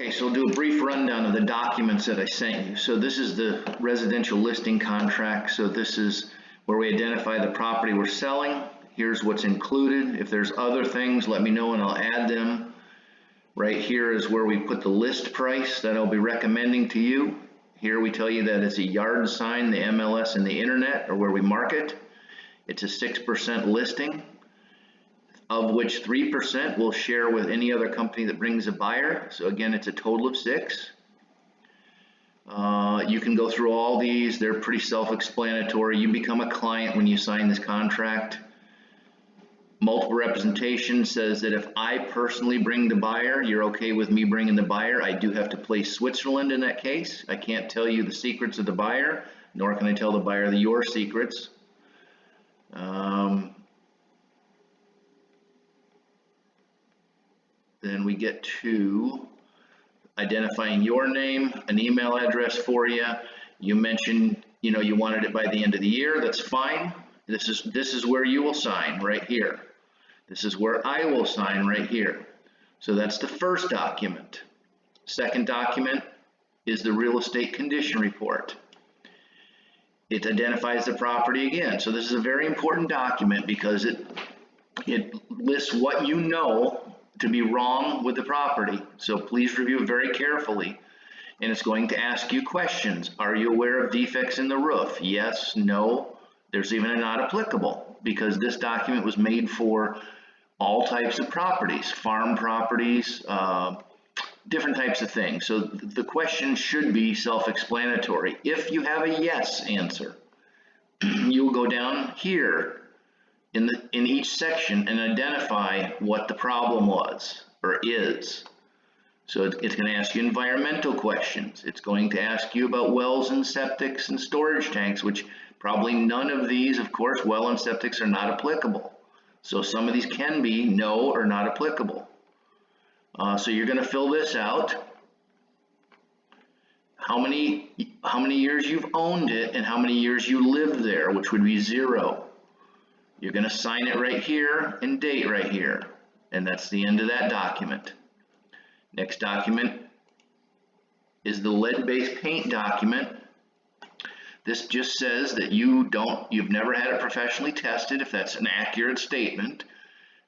Okay, so we'll do a brief rundown of the documents that I sent you. So this is the residential listing contract. So this is where we identify the property we're selling. Here's what's included. If there's other things, let me know and I'll add them. Right here is where we put the list price that I'll be recommending to you. Here we tell you that it's a yard sign, the MLS, and the internet are where we mark it. It's a 6% listing, of which 3% will share with any other company that brings a buyer. So again, it's a total of 6. You can go through all these. They're pretty self-explanatory. You become a client when you sign this contract. Multiple representation says that if I personally bring the buyer, you're okay with me bringing the buyer. I do have to place Switzerland in that case. I can't tell you the secrets of the buyer, nor can I tell the buyer your secrets. Then we get to identifying your name, an email address for you. You mentioned, you wanted it by the end of the year. That's fine. This is where you will sign right here. This is where I will sign right here. So that's the first document. Second document is the real estate condition report. It identifies the property again. So this is a very important document because it lists what you know to be wrong with the property. So please review it very carefully. And it's going to ask you questions. Are you aware of defects in the roof? Yes, no. There's even a not applicable because this document was made for all types of properties, farm properties, different types of things. So the question should be self-explanatory. If you have a yes answer, you'll go down here in each section and identify what the problem was or is. So it's going to ask you environmental questions. It's going to ask you about wells and septics and storage tanks, which probably none of these, of course, well and septics are not applicable. So some of these can be no or not applicable. So you're going to fill this out. How many years you've owned it and how many years you lived there, which would be 0. You're going to sign it right here and date right here. And that's the end of that document. Next document is the lead-based paint document. This just says that you've never had it professionally tested, if that's an accurate statement,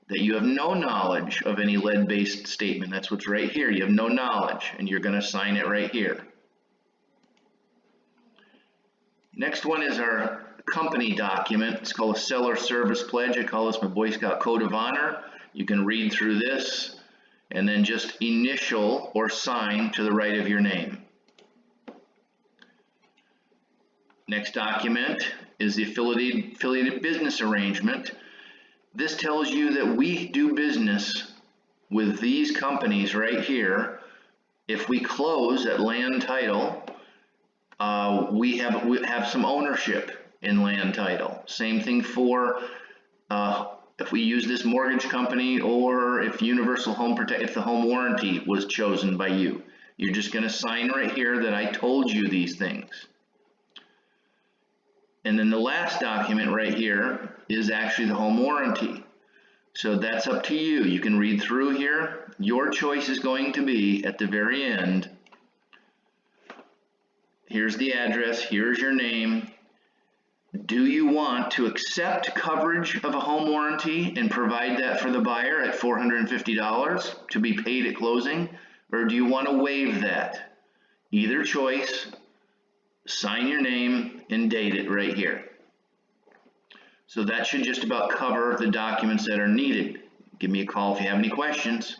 that you have no knowledge of any lead-based statement. That's what's right here. You have no knowledge, and you're going to sign it right here. Next one is our company document. It's called a seller service pledge. I call this my Boy Scout Code of Honor. You can read through this and then just initial or sign to the right of your name. Next document is the affiliated business arrangement. This tells you that we do business with these companies right here. If we close at land title, we have some ownership in land title. Same thing for if we use this mortgage company or if Universal Home Protect, if the home warranty was chosen by you. You're just going to sign right here that I told you these things. And then the last document right here is actually the home warranty. So that's up to you. You can read through here. Your choice is going to be at the very end. Here's the address. Here's your name. Do you want to accept coverage of a home warranty and provide that for the buyer at $450 to be paid at closing? Or do you want to waive that? Either choice. Sign your name and date it right here. So that should just about cover the documents that are needed. Give me a call if you have any questions.